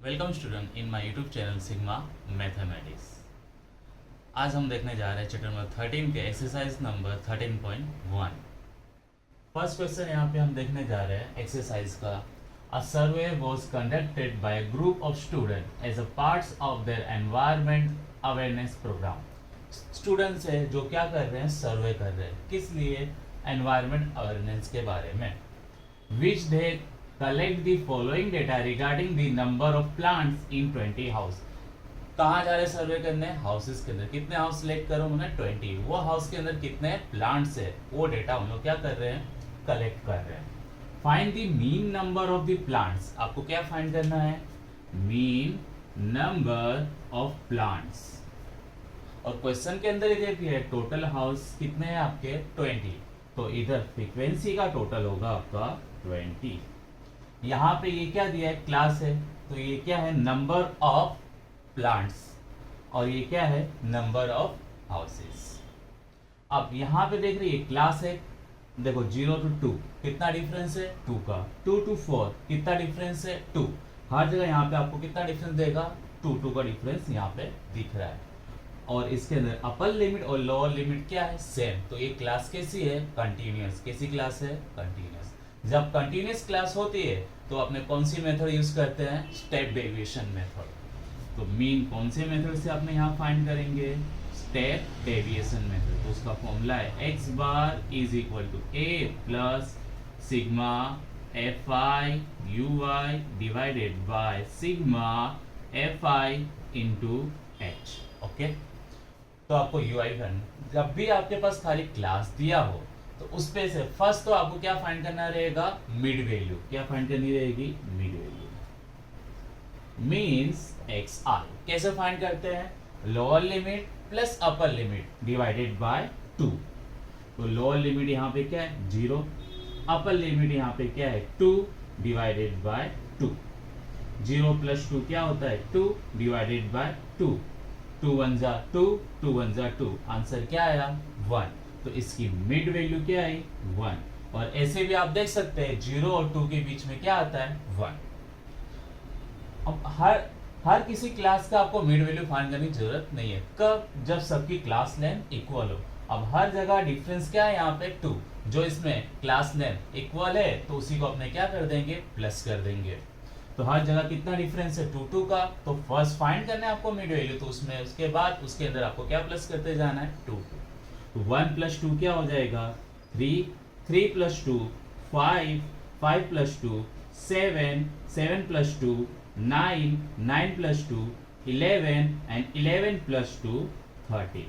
Welcome student in my YouTube channel sigma mathematics. आज हम देखने जा रहे हैं चैप्टर नंबर 13 के एक्सरसाइज नंबर 13.1। फर्स्ट क्वेश्चन यहाँ पे हम देखने जा रहे हैं एक्सरसाइज का। A survey was conducted by a group of student as a parts of their environment awareness program. Students है जो क्या कर रहे हैं, सर्वे कर रहे हैं, किस लिए, एनवायरनमेंट अवेयरनेस के बारे में। विच दे collect the following data regarding the number of plants in 20 house। कहाँ जा रहे सर्वे करने, हाउसेस के अंदर। कितने हाउस सिलेक्ट करो, उन्होंने 20। वो हाउस के अंदर कितने प्लांट्स है, वो डेटा हम लोग क्या कर रहे हैं, कलेक्ट कर रहे हैं। Find the mean number of the plants. आपको क्या फाइंड करना है, मीन नंबर ऑफ प्लांट्स। और क्वेश्चन के अंदर ये भी है टोटल हाउस कितने हैं आपके, 20। तो इधर फ्रीक्वेंसी का टोटल होगा आपका 20। यहाँ पे ये क्या दिया है, क्लास है, तो ये क्या है, नंबर ऑफ प्लांट्स, और ये क्या है, नंबर ऑफ हाउसेस। अब यहाँ पे देख रही है क्लास है, देखो 0 to 2 कितना डिफरेंस है, 2 का। 2 to 4 कितना डिफरेंस है, 2। हर जगह यहाँ पे आपको कितना डिफरेंस देगा, 2 का डिफरेंस यहाँ पे दिख रहा है। और इसके अंदर अपर लिमिट और लोअर लिमिट क्या है, सेम। तो ये क्लास कैसी है, कंटिन्यूअस। कैसी क्लास है, कंटिन्यूअस। जब कंटिन्यूअस क्लास होती है तो अपने कौन सी मेथड यूज करते हैं, स्टेप डेविएशन मेथड। तो मीन कौन से मेथड से आपने यहाँ फाइंड करेंगे, स्टेप डेविएशन मेथड। तो उसका फॉर्मूला है x bar is equal to a plus sigma fi ui divided by sigma fi into h। Okay, तो आपको ui करना। जब भी आपके पास खाली क्लास दिया हो तो उस पे से फर्स्ट तो आपको क्या फाइंड करना रहेगा, मिड वैल्यू। क्या फाइंड करनी रहेगी, मिड वैल्यू। मींस एक्स आई कैसे फाइंड करते हैं, lower limit plus upper limit divided by 2। तो लोअर लिमिट यहाँ पे क्या है, 0। अपर लिमिट यहाँ पे क्या है, 2 डिवाइडेड बाय 2। 0 प्लस 2 क्या होता है, 2 डिवाइडेड बाय 2। 2 1 जा 2, 2 1 जा 2। आंसर क्या आया, 1। तो इसकी मिड वैल्यू क्या आई, 1। और ऐसे भी आप देख सकते हैं 0 और 2 के बीच में क्या आता है, 1। अब हर किसी क्लास का आपको मिड वैल्यू फाइंड करने की जरूरत नहीं है। कब, जब सबकी क्लास लेंथ इक्वल हो। अब हर जगह डिफरेंस क्या है, यहाँ पे 2। जो इसमें क्लास लेंथ इक्वल है तो उसी को अपने क्या कर देंगे, प्लस कर देंगे। तो हर जगह कितना डिफरेंस है, 2 2 का। तो फर्स्ट फाइंड करना है आपको मिड वैल्यू, तो उसमें उसके बाद उसके अंदर आपको क्या प्लस करते जाना है, 2 2। तो 1 प्लस 2 क्या हो जाएगा, 3। 3 plus 2 5। 5 plus 2 7। 7 plus 2 9। 9 plus 2 11 and 11 plus 2 13।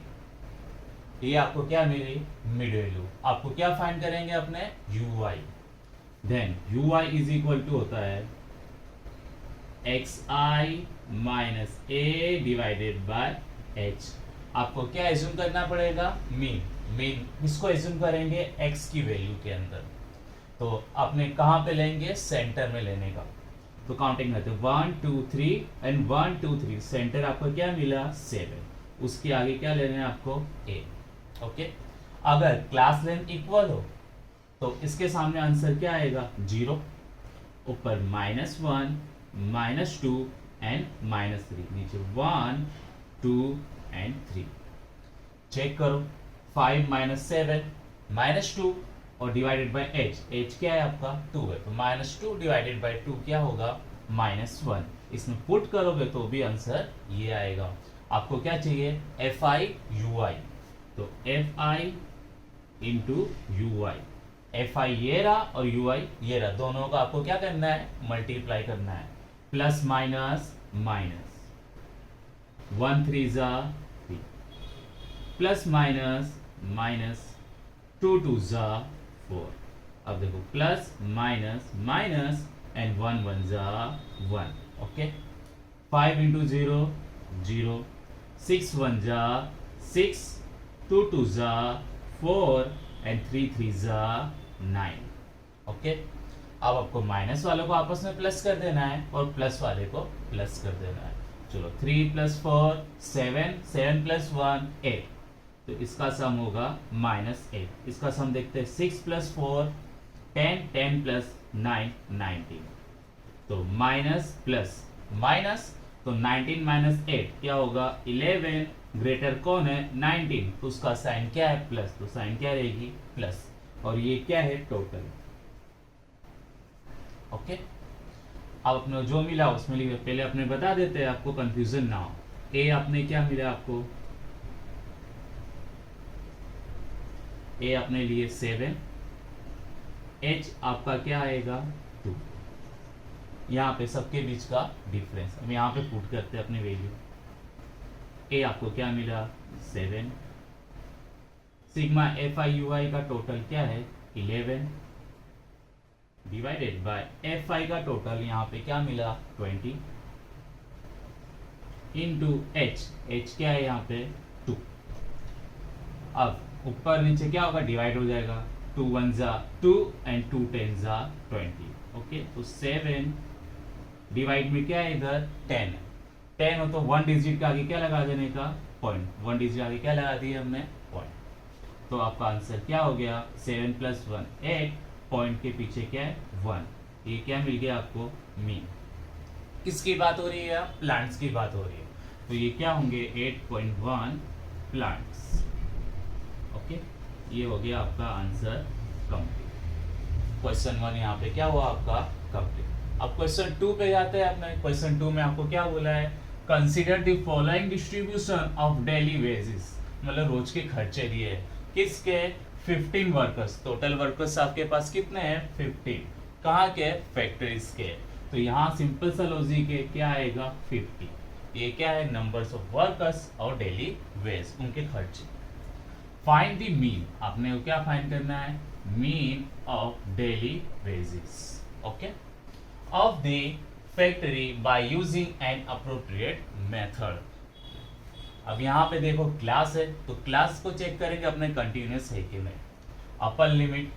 ये आपको क्या मिली, मिड वैल्यू। आपको क्या फाइंड करेंगे अपने, ui। Then ui is equal to होता है xi minus a divided by h। आपको क्या एज्यूम करना पड़ेगा, मीन। मीन इसको एज्यूम करेंगे x की वैल्यू के अंदर। तो आपने कहाँ पे लेंगे, सेंटर में लेने का। तो काउंटिंग करते 1 2 3 एंड 1 2 3। सेंटर आपको क्या मिला, 7। उसके आगे क्या लेना है आपको, a। ओके, अगर क्लास लेंथ इक्वल हो तो इसके सामने आंसर क्या आएगा, 0। ऊपर -1 -2 एंड -3। नीचे 1 2 एंड 3। चेक करो, 5 -7 -2 और डिवाइडेड बाय h क्या है आपका, 2 है। तो -2 डिवाइडेड बाय 2 क्या होगा, -1। इसमें पुट करोगे तो भी आंसर ये आएगा। आपको क्या चाहिए, fi ui। तो fi इंटू ui। fi ये रहा और ui ये रहा, दोनों का आपको क्या करना है, मल्टीप्लाई करना है। प्लस माइनस माइनस, 1 3 जा 3। प्लस माइनस माइनस, 2 2 जा 4। अब देखो प्लस माइनस माइनस एंड 1 1 जा 1। Okay, 5 into 0 0। 6 1 जा 6। 2 2 जा 4 एंड 3 3 जा 9। ओके, अब आपको माइनस वालों को आपस में प्लस कर देना है और प्लस वाले को प्लस कर देना है। चलो 3 + 4 7। 7 + 1 8। तो इसका सम होगा -8। इसका सम देखते हैं, 6 + 4 10। 10 + 9 19। तो माइनस प्लस माइनस, तो 19 माइनस 8 क्या होगा 11, ग्रेटर कौन है 19, तो उसका साइन क्या है प्लस, तो साइन क्या रहेगी प्लस, और ये क्या है टोटल। ओके, अब अपने जो मिला उसमें लिखे, पहले अपने बता देते हैं आपको कंफ्यूजन ना हो। ए आपने क्या मिला आपको, ए अपने लिए 7, एच आपका क्या आएगा 2, यहाँ पे सबके बीच का डिफरेंस हम यहाँ पे पुट करते हैं अपनी वैल्यू। ए आपको क्या मिला 7, सिग्मा एफ आई यू आई का टोटल क्या है 11, डिवाइडेड बाय एफ आई का टोटल यहाँ पे क्या मिला 20, इंटू एच, एच क्या है यहाँ पे 2। अब ऊपर नीचे क्या होगा डिवाइड हो जाएगा, 2 1 जा 2 एंड 2 10 जा 20। ओके, तो 7 डिवाइड में क्या है इधर 10 है, 10 हो तो 1 डिजिट का आगे क्या लगा देने का पॉइंट, 1 डिजिट आगे क्या लगा दिया हमने पॉइंट। तो आपका आंसर क्या हो गया 7 + 1 8, पॉइंट के पीछे क्या है 1, ये क्या मिल गया आपको मीन। किसकी बात हो रही है, प्लांट्स की बात हो रही है, तो ये क्या होंगे 8.1 प्लांट्स। ओके, ये हो गया आपका आंसर कंप्लीट। क्वेश्चन 1 यहाँ पे क्या हुआ आपका कंप्लीट। अब क्वेश्चन 2 पे जाते हैं अपने। क्वेश्चन 2 में आपको क्या बोला है, consider the following distribution of daily wages, मतलब रोज के खर्चे दिए किसके 15 वर्कर्स, टोटल वर्कर्स आपके पास कितने हैं 15, कहाँ के फैक्ट्रीज के। तो यहाँ सिंपल सा लॉजिक है, क्या आएगा 50, ये क्या है नंबर्स ऑफ वर्कर्स और डेली वेज उनके खर्चे। फाइंड द मीन, आपने क्या फाइंड करना है mean of daily wages, okay, of the factory by using an appropriate method. अब यहाँ पे देखो क्लास है, तो क्लास को चेक करेंगे अपने कंटिन्यूस है कि नहीं। अपर लिमिट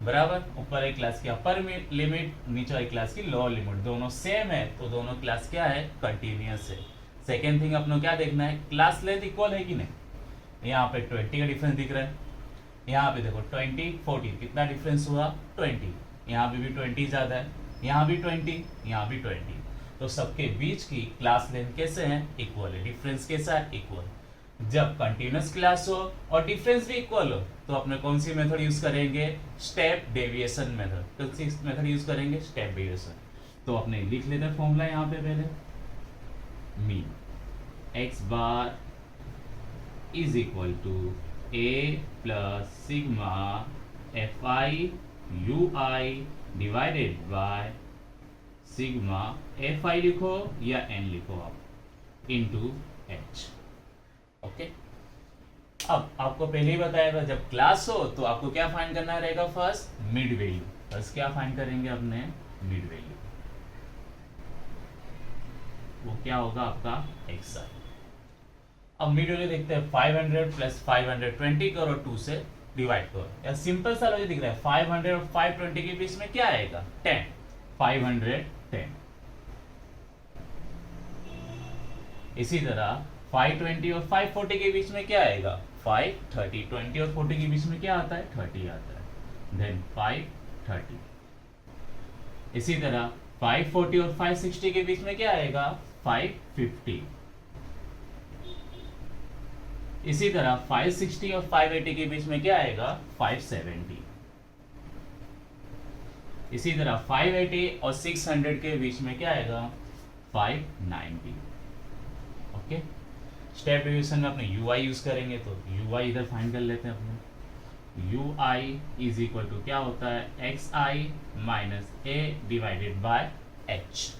बराबर, ऊपर एक क्लास की अपर लिमिट, नीचे वाली क्लास की लोअर लिमिट, दोनों सेम है तो दोनों क्लास क्या है कंटिन्यूस है। सेकेंड थिंग अपनों क्या देखना है, क्लास लेंथ इक्वल है कि नहीं। यहाँ पे 20 का डिफरेंस दिख रहा है, यहाँ पे देखो 20 40 कितना डिफरेंस हुआ 20, यहाँ पे भी 20 ज्यादा है, यहाँ भी 20, यहाँ भी 20, तो सबके बीच की क्लास लेंथ कैसे है इक्वल है, डिफरेंस कैसा है इक्वल। जब कंटिन्यूस क्लास हो और डिफरेंस भी इक्वल हो तो अपने कौन सी मेथड यूज करेंगे, स्टेप डेविएशन मेथड। कौन सी मेथड यूज करेंगे, स्टेप डेविएशन। तो अपने लिख लेते हैं फॉर्मूला यहाँ पे पहले, mean x bar is equal to a plus sigma F I U I divided by sigma F I लिखो या n लिखो आप इंटू h। ओके, अब आपको पहले ही बताया था जब क्लास हो तो आपको क्या फाइंड करना रहेगा, फर्स्ट मिड वैल्यू। फर्स्ट क्या फाइंड करेंगे अपने मिड वैल्यू, वो क्या होगा आपका xi। अब मिड वैल्यू देखते हैं, 500 + 520 करो 2 से डिवाइड करो, या सिंपल सा लॉजिक दिख रहा है 500 और 520 के बीच में क्या आएगा 10, 510। इसी तरह 520 और 540 के बीच में क्या आएगा 530, 20 और 40 के बीच में क्या आता है 30 आता है, देन 530। इसी तरह 540 और 560 के बीच में क्या आएगा 550। इसी तरह 560 और 580 के बीच में क्या आएगा 570। इसी तरह 580 और 600 के बीच में क्या आएगा 590। ओके, स्टेप डिवीजन में अपने UI यूज करेंगे, तो UI इधर फाइंड कर लेते हैं अपने। UI इज इक्वल टू क्या होता है xi minus a divided by h।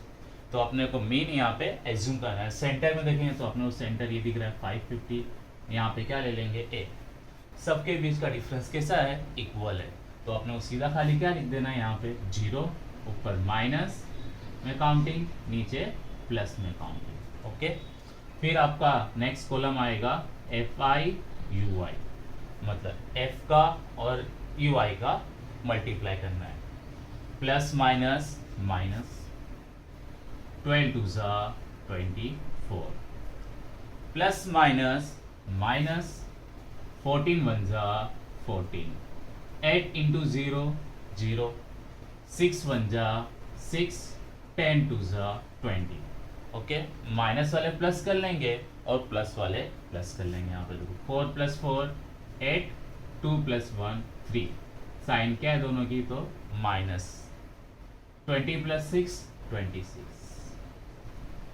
तो अपने को मीन यहाँ पे एज्यूम करना है। सेंटर में देखेंगे तो अपने को सेंटर ये दिख रहा है 550, यहाँ पे क्या ले लेंगे a, सबके बीच का डिफरेंस कैसा है इक्वल है, तो अपने को सीधा खाली क्या लिख देना है यहाँ पे 0, ऊपर माइनस में काउंटिंग, नीचे प्लस में काउंटिंग। ओके, फिर आपका नेक्स्ट कॉलम आएगा FI UI, मतलब F का और UI का मल्टीप्लाई करना है, प्लस माइनस माइनस, 12 2 जा 24, प्लस माइनस माइनस, 14 1 जा 14, 8 इंटू 0 0, 6 1 जा 6, 10 2 जा 20। ओके, माइनस वाले प्लस कर लेंगे और प्लस वाले प्लस कर लेंगे। यहाँ पे देखो 4 + 4 8, 2 + 1 3, साइन क्या है दोनों की, तो माइनस। 20 + 6 26।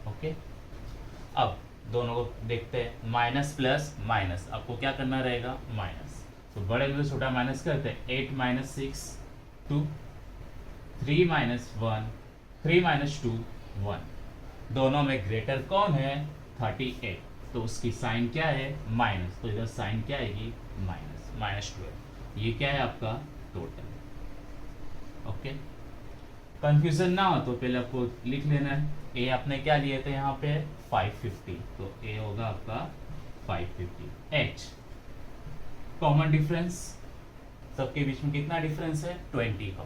ओके, अब दोनों को देखते हैं, माइनस प्लस माइनस, आपको क्या करना रहेगा, माइनस। तो बड़े में से छोटा माइनस करते हैं, 8 - 6 2, 3 - 1 3 - 2 1, दोनों में ग्रेटर कौन है, 38, तो उसकी साइन क्या है, माइनस, तो इधर साइन क्या आएगी, माइनस, -12। ये क्या है आपका टोटल। ओके, कंफ्यूजन ना हो तो पहले आपको लिख लेना है। ए आपने क्या लिए थे यहाँ पे 550, तो ए होगा आपका 550। एच कॉमन डिफरेंस, सबके बीच में कितना डिफरेंस है, 20 का,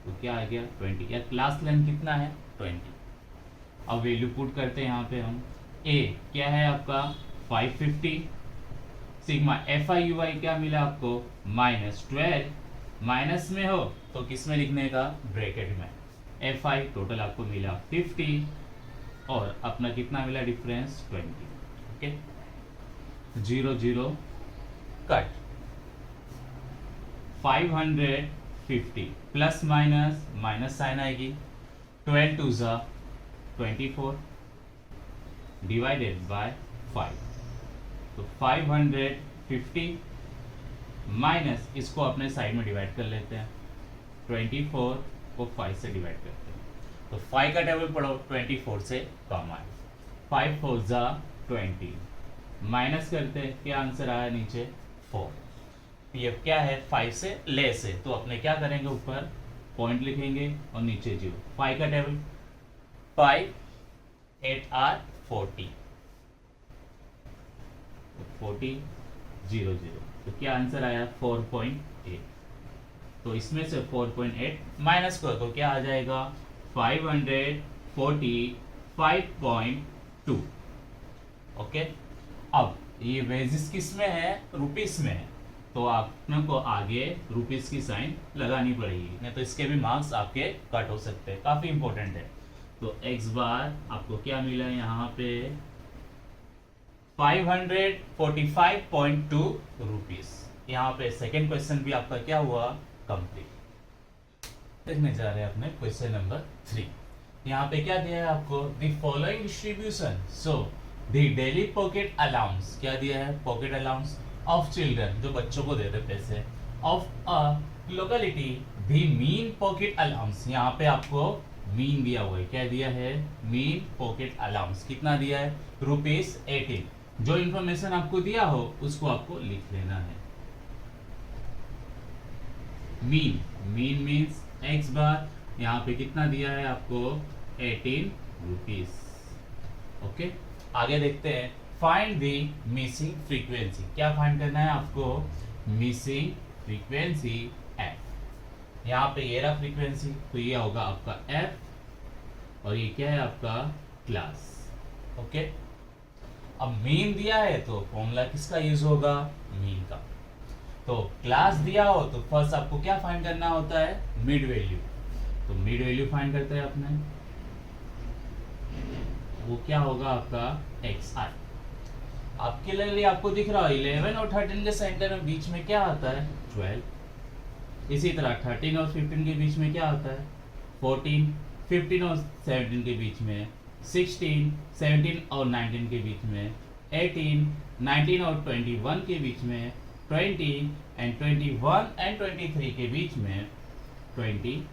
तो क्या आ गया 20। या क्लास लेंथ कितना है, 20। अब वैल्यू पुट करते हैं यहाँ पे हम। ए क्या है आपका 550, सिग्मा FI/UI क्या मिला आपको, -12, माइनस में हो तो किस में लिखने का, ब्रैकेट में। FI टोटल आपको मिला 50 और अपना कितना मिला difference 20। Okay, 0 0 cut, 550 plus minus minus sign आएगी, 12 2 ज़ा 24 डिवाइडेड बाय 5, तो 550 माइनस इसको अपने साइड में डिवाइड कर लेते हैं, 24 को 5 से डिवाइड करते हैं, तो 5 का टेबल पढ़ो 24 से कम आए, 5 4 ज़ा 20, माइनस करते हैं, क्या आंसर आया नीचे 4। ये क्या है 5 से लेस है, तो अपने क्या करेंगे, ऊपर पॉइंट लिखेंगे और नीचे 0। 5 का टेबल 5 8 r 40, 40 0 0, तो क्या आंसर आया 4.8। तो इसमें से 4.8 माइनस करो तो क्या आ जाएगा 545.2। ओके, अब ये वेजिस किस में है, रुपीस में है, तो आपने को आगे रुपीस की साइन लगानी पड़ेगी, नहीं तो इसके भी मार्क्स आपके कट हो सकते हैं, काफी इंपॉर्टेंट है। तो x बार आपको क्या मिला यहाँ पे 545.2 रुपीस। यहाँ पे सेकेंड क्वेश्चन भी आपका क्या हुआ, कंप्लीट। देखने जा रहे हैं अपने क्वेश्चन नंबर 3। यहाँ पे क्या दिया है आपको, the following distribution, so the daily pocket allowance, क्या दिया है, पॉकेट अलाउंस ऑफ चिल्ड्रन, जो बच्चों को देते पैसे, of a locality, the mean pocket allowance, यहाँ पे आपको मीन दिया हुआ है, क्या दिया है, मीन पॉकेट अलाउंस कितना दिया है, ₹18। जो इंफॉर्मेशन आपको दिया हो उसको आपको लिख लेना है। मीन, मीन मीन्स x बार, यहाँ पे कितना दिया है आपको 18 रुपीस। ओके, आगे देखते हैं, फाइंड द मिसिंग फ्रीक्वेंसी, क्या फाइंड करना है आपको, मिसिंग फ्रीक्वेंसी f। यहाँ पे ये रहा फ्रीक्वेंसी, तो ये होगा आपका f और ये क्या है आपका क्लास। ओके, अब मीन दिया है तो फॉर्मूला किसका यूज होगा, मीन का। तो क्लास दिया हो तो फर्स्ट आपको क्या फाइंड करना होता है, मिड वैल्यू, तो मिड वैल्यू फाइंड करते हैं अपने, वो क्या होगा आपका xi। आपके लिए आपको दिख रहा है 11 और 13 के सेंटर में बीच में क्या आता है 12, इसी तरह 13 और 15 के बीच में क्या आता है 14, 15 और 17 के बीच में 16, 17 और 19 के बीच में 18, 19 और 21 के बीच में 20 एंड 21 एंड 23 के बीच में 22,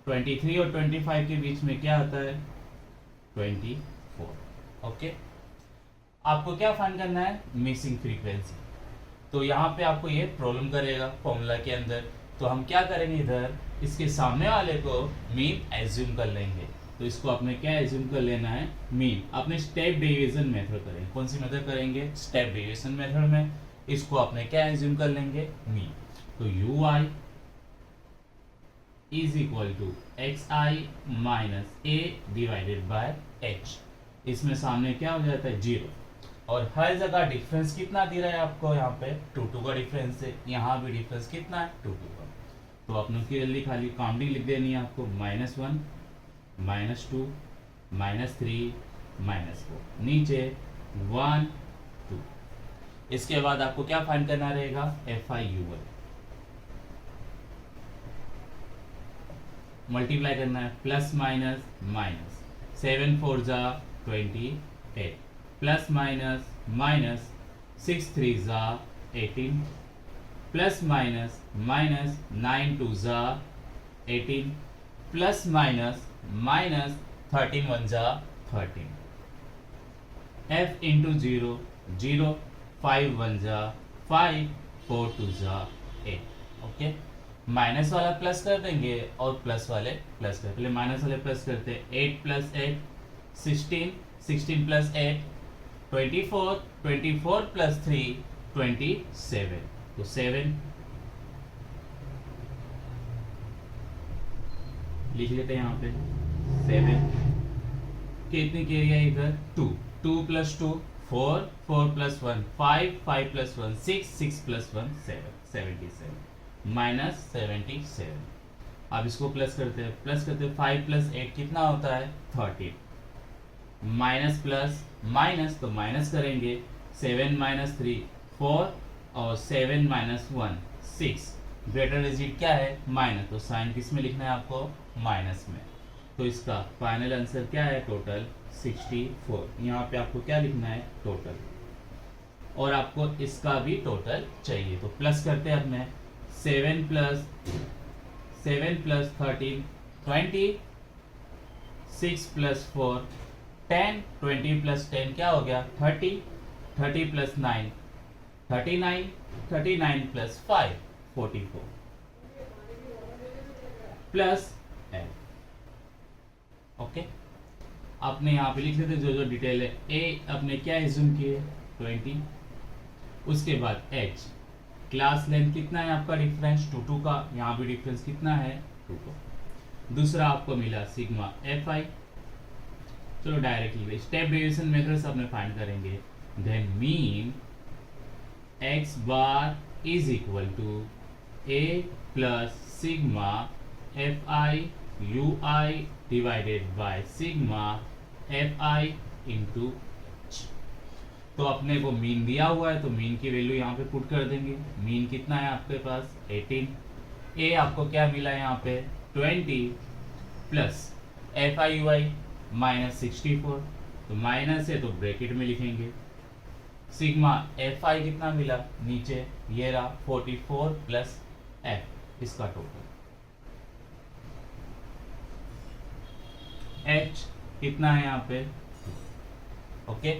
23 और 25 के बीच में क्या आता है 24। ओके, आपको क्या फाइंड करना है, मिसिंग फ्रीक्वेंसी। तो यहाँ पे आपको ये प्रॉब्लम करेगा फॉर्मूला के अंदर, तो हम क्या करेंगे, इधर इसके सामने वाले को मीन एज्यूम कर लेंगे। तो इसको आपने क्या एज्यूम कर लेना है, मीन। आपने स्टेप डेविएशन मेथड करेंगे, कौन सी मेथड करेंगे, स्टेप डेविएशन मेथड में इसको आपने क्या एज्यूम कर लेंगे, मीन। तो UI is equal to XI minus A divided by H, इसमें सामने क्या हो जाता है 0, और हर जगह डिफरेंस कितना दे रहा है आपको, यहाँ पे 2 का डिफरेंस है, यहाँ भी डिफरेंस कितना है 2 का। तो आपने क्लियरली खाली काउंटिंग लिख देनी है आपको, -1 -2 -3 -4, नीचे 1 2। इसके बाद आपको क्या फाइंड करना रहेगा, FIUL मल्टीप्लाई करना है, प्लस माइनस माइनस, 7 4 जा 28, प्लस माइनस माइनस, 6 3 जा 18, प्लस माइनस माइनस, 9 2 जा 18, प्लस माइनस माइनस, 13 1 जा 13, F इंटू 0 0, 5 1 जा 5, 4 2 जा 8। ओके, माइनस वाला प्लस कर देंगे और प्लस वाले प्लस कर, पहले माइनस वाले प्लस करते हैं, 8 प्लस 8 16, 16 प्लस 8 24, 24 प्लस 3 27, तो 7 लिख लेते हैं यहाँ पे 7, कितनी की एरिया इधर 2, 2 plus 2 4, 4 plus 1 5, 5 plus 1 6, 6 plus 1 7, 77 minus 77। अब इसको प्लस करते हैं, 5 प्लस 8 कितना होता है 13, माइनस प्लस माइनस, तो माइनस करेंगे, 7 माइनस 3 4, और 7 माइनस 1 6, ग्रेटर डिजिट क्या है माइनस, तो साइन किस में लिखना है आपको, माइनस में। तो इसका फाइनल आंसर क्या है, टोटल 64। यहाँ पे आपको क्या लिखना है, टोटल, और आपको इसका भी टोटल चाहिए, तो प्लस करते हैं अपने, 7 प्लस 13 20, 6 प्लस 4 10, 20 प्लस 10 क्या हो गया 30, 30 plus 9 39, 39 plus 5 44, plus F। Okay, आपने यहाँ पे लिख लेते जो जो डिटेल है, ए अपने क्या एज्यूम किए 20, उसके बाद H क्लास लेंथ कितना है आपका डिफरेंस 2 2 का, यहाँ भी डिफरेंस कितना है 2 का। दूसरा आपको मिला सिग्मा FI, चलो डायरेक्टली स्टेप डेविएशन मेथड से अपने फाइंड करेंगे, then mean x bar is equal to a plus sigma FI UI divided by sigma FI into. तो अपने को मीन दिया हुआ है तो मीन की वैल्यू यहाँ पे पुट कर देंगे, मीन कितना है आपके पास 18, ए आपको क्या मिला यहाँ पे 20, प्लस FIUI माइनस 64, तो माइनस है तो ब्रैकेट में लिखेंगे, सिग्मा FI कितना मिला नीचे ये रहा 44 प्लस F, इसका टोटल H कितना है यहाँ पे, ओके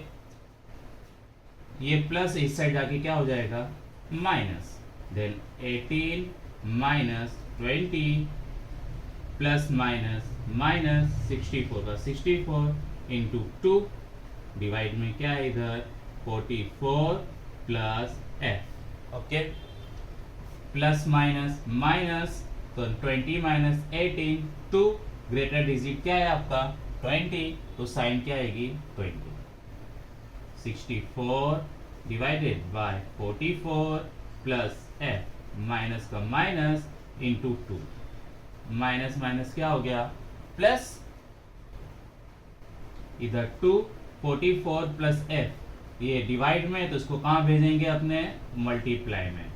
ये प्लस इस साइड जाके क्या हो जाएगा minus, then 18 minus 20 plus minus minus 64 का 64 इंटू 2 डिवाइड में क्या है इधर 44 plus F। Okay, plus minus minus, तो 20 माइनस 18 2, ग्रेटर डिजिट क्या है आपका 20, तो साइन क्या आएगी 20, 64 divided by 44 plus F, minus का माइनस इंटू 2, माइनस माइनस क्या हो गया प्लस, इधर 2 44 प्लस F, ये डिवाइड में तो इसको कहां भेजेंगे अपने मल्टीप्लाई में,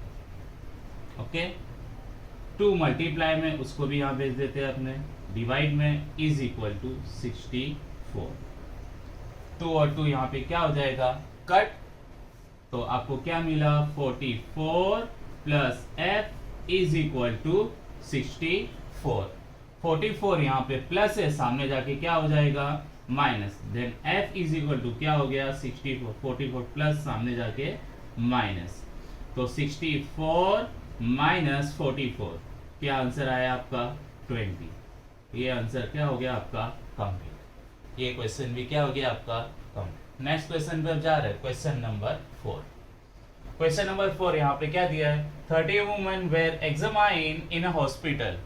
ओके 2 मल्टीप्लाई में उसको भी यहां भेज देते हैं अपने, डिवाइड में इज इक्वल टू 64, 2 और 2 यहाँ पे क्या हो जाएगा कट, तो आपको क्या मिला 44 plus F is equal to 64, 44 यहाँ पे प्लस है, सामने जाके क्या हो जाएगा minus, then F is equal to क्या हो गया 64, 44 प्लस सामने जाके माइनस, तो 64 माइनस 44, क्या आंसर आया आपका 20, ये आंसर क्या हो गया आपका कंप्लीट, ये क्वेश्चन भी क्या हो गया आपका कंप्लीट। नेक्स्ट क्वेश्चन पे जा रहे हैं, क्वेश्चन नंबर 4। क्वेश्चन नंबर 4 यहाँ पे क्या दिया है, 30 women were examined in a hospital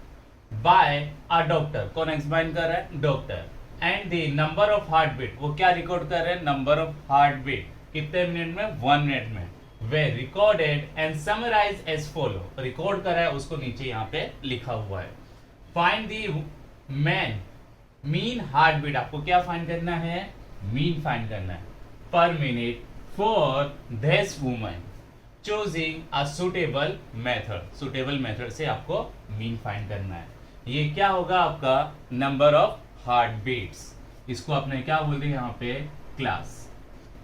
by a doctor, कौन एग्जामाइन कर रहा है doctor, and the number of heart beat, वो क्या रिकॉर्ड कर रहे हैं नंबर ऑफ हार्ट बीट, कितने मिनट में 1 मिनट में, were recorded and summarise as follow, record करा है उसको नीचे यहाँ पे लिखा हुआ है, find the man mean heart beat आपको क्या फाइंड करना है, मीन फाइंड करना है पर minute for this woman choosing a suitable method. Suitable method से आपको मीन फाइंड करना है। ये क्या होगा आपका नंबर ऑफ हार्ट बीट्स, इसको आपने क्या बोल दिया यहाँ पे क्लास,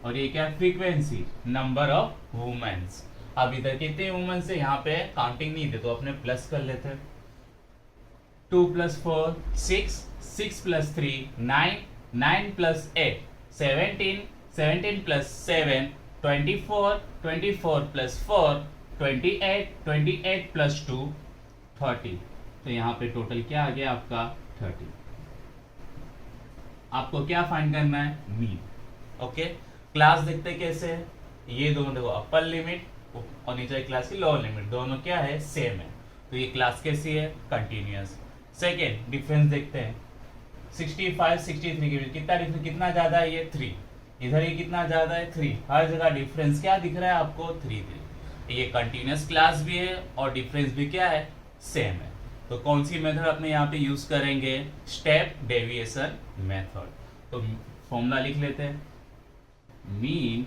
और ये क्या फ्रीक्वेंसी नंबर ऑफ वुमेन्स। अब इधर कितने वुमेन्स है यहाँ पे काउंटिंग नहीं थे तो अपने प्लस कर लेते हैं। 2 + 4 6, 6 + 3 9, 9 + 8 17, 17 + 7 24, 24 + 4 28, 28 + 2 30। तो यहाँ पे टोटल क्या आ गया आपका 30। आपको क्या फाइंड करना है, मीन। ओके, क्लास देखते कैसे है, ये दोनों देखो अपर लिमिट और नीचे क्लास की लोअर लिमिट दोनों क्या है, सेम है। तो ये क्लास कैसी है, कंटिन्यूअस। सेकेंड डिफरेंस देखते हैं 65 63 के बीच कितना डिफरेंस, कितना ज्यादा है ये 3, इधर ये कितना ज्यादा है 3, हर जगह डिफरेंस क्या दिख रहा है आपको 3 3। ये कंटिन्यूअस क्लास भी है और डिफरेंस भी क्या है, सेम है। तो कौन सी मेथड अपने यहाँ पे यूज करेंगे, स्टेप डेविएशन मेथड। तो फॉर्मूला लिख लेते हैं, mean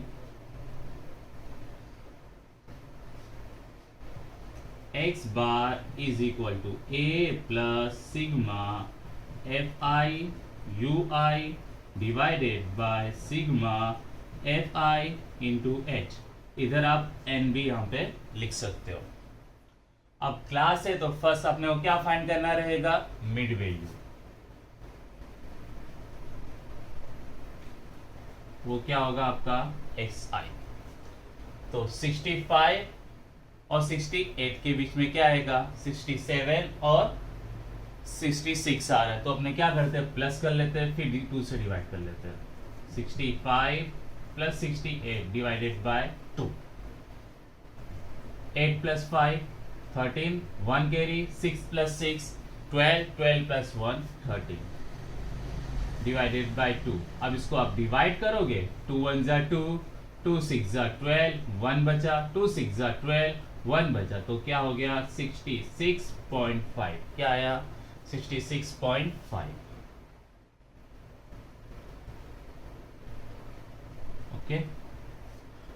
x bar is equal to a plus sigma F I U I divided by sigma F I into H. इधर आप एन भी यहाँ पे लिख सकते हो। अब क्लास है तो फर्स्ट अपने को क्या फाइंड करना रहेगा, मिड वैल्यू। वो क्या होगा आपका xi। तो 65 और 68 के बीच में क्या आएगा, 67 और 66 आ रहा है। तो अपने क्या करते हैं, प्लस कर लेते हैं, फिर 2 से डिवाइड कर लेते हैं। 65 + 68 divided by 2। 8 + 5 13, 1 carry, 6 + 6 12, 12 + 1 13 divided by 2। अब इसको आप डिवाइड करोगे, 2 1 = 2, 2 6 = 12, 1 बचा, 2 6 = 12, 1 बचा, तो क्या हो गया 66.5। क्या आया 66.5। ओके,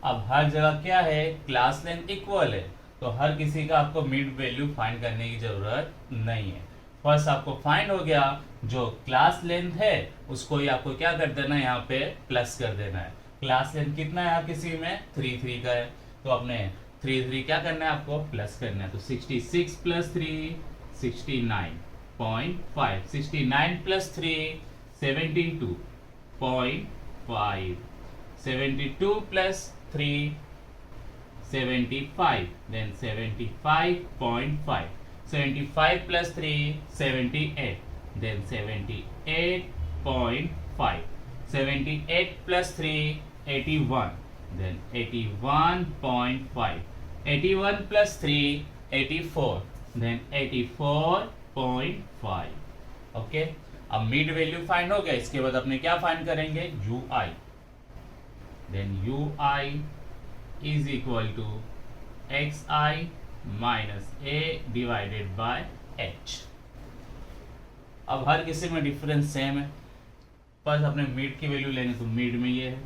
अब हर जगह क्या है, क्लास लेंथ इक्वल है तो हर किसी का आपको मिड वैल्यू फाइंड करने की जरूरत नहीं है। फर्स्ट आपको फाइंड हो गया, जो क्लास लेंथ है उसको ही आपको क्या कर देना है, यहाँ पे प्लस कर देना है। क्लास लेंथ कितना है आप किसी में 3 3 का है, तो अपने 3 3 क्या करना है आपको प्लस करना है। तो 66 + 3 69.5, 69 + 3 72.5, 72 + 3 75, then 75.5, 75 + 3 78, then 78.5, 78 + 3 81, then 81.5, 81 + 3 84, then 84.5। Okay, अब मिड वैल्यू फाइंड हो गया, इसके बाद अपने क्या फाइंड करेंगे, U I. Then U I is equal to xi minus a divided by h। अब हर किसी में डिफरेंस सेम है, बस अपने मिड की वैल्यू लेंगे तो मिड में ये है,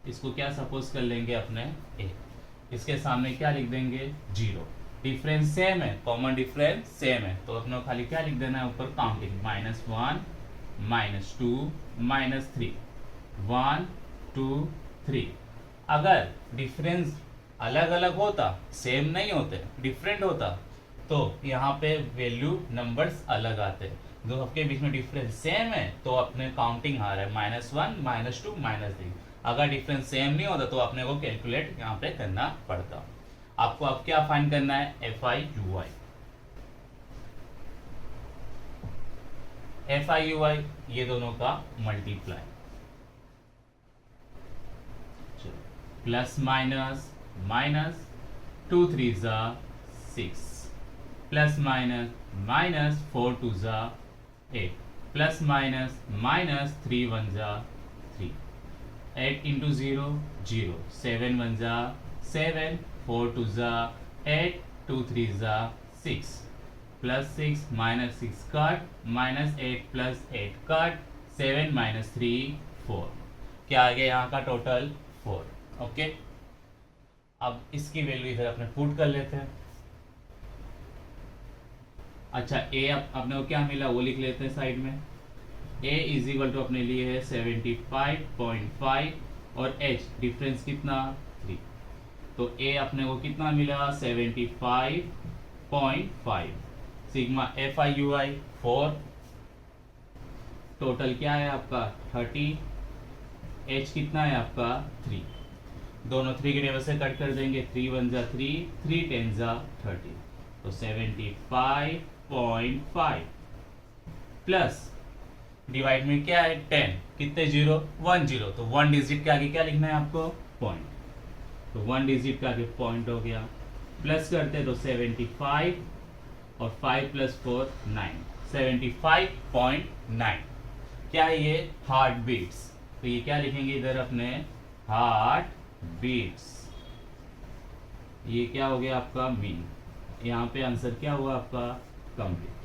इसको क्या सपोज कर लेंगे अपने a, इसके सामने क्या लिख देंगे 0। डिफरेंस सेम है, कॉमन डिफरेंस सेम है, तो अपने खाली क्या लिख देना है ऊपर काउंटिंग -1 -2 -3 1 2 3। अगर डिफरेंस अलग अलग होता, सेम नहीं होते, डिफरेंट होता, तो यहाँ पे वैल्यू नंबर्स अलग आते। जो आपके बीच में डिफरेंस सेम है तो अपने काउंटिंग आ रहा है -1 -2 -3। अगर डिफरेंस सेम नहीं होता तो अपने को कैलकुलेट यहाँ पे करना पड़ता। आपको अब क्या फाइंड करना है, FI UI ये दोनों का multiply, plus minus minus 2 3 6, plus minus -4 2 8, plus minus -3 1 3, 8 × 0 0, 7 1 7, 4 2 8, 2 3 6, +6 -6 cut, -8 +8 cut, 7 -3 4। क्या आ गया यहाँ का टोटल 4। ओके, अब इसकी वैल्यू इधर अपने पुट कर लेते हैं। अच्छा, ए अपने को क्या मिला वो लिख लेते हैं साइड में। ए इज इक्वल टू अपने लिए है 75.5 और एच डिफरेंस कितना 3। तो ए अपने को कितना मिला 75.5। Sigma F I U I 4, total क्या है आपका 30, एच कितना है आपका 3। दोनों 3 के टेबल से कट कर देंगे, 3 1 जा 3, 3 10 जा 30, तो 75.5 प्लस डिवाइड में क्या है 10, कितने 0 1 0, तो 1 डिजिट के आगे क्या लिखना है आपको पॉइंट, तो 1 डिजिट के आगे पॉइंट हो गया। प्लस करते तो 75 और 5 + 4 9, 75.9। क्या है ये हार्ट बीट्स, तो ये क्या लिखेंगे इधर अपने हार्ट बीट्स। ये क्या हो गया आपका मीन, यहाँ पे आंसर क्या हुआ आपका कंप्लीट।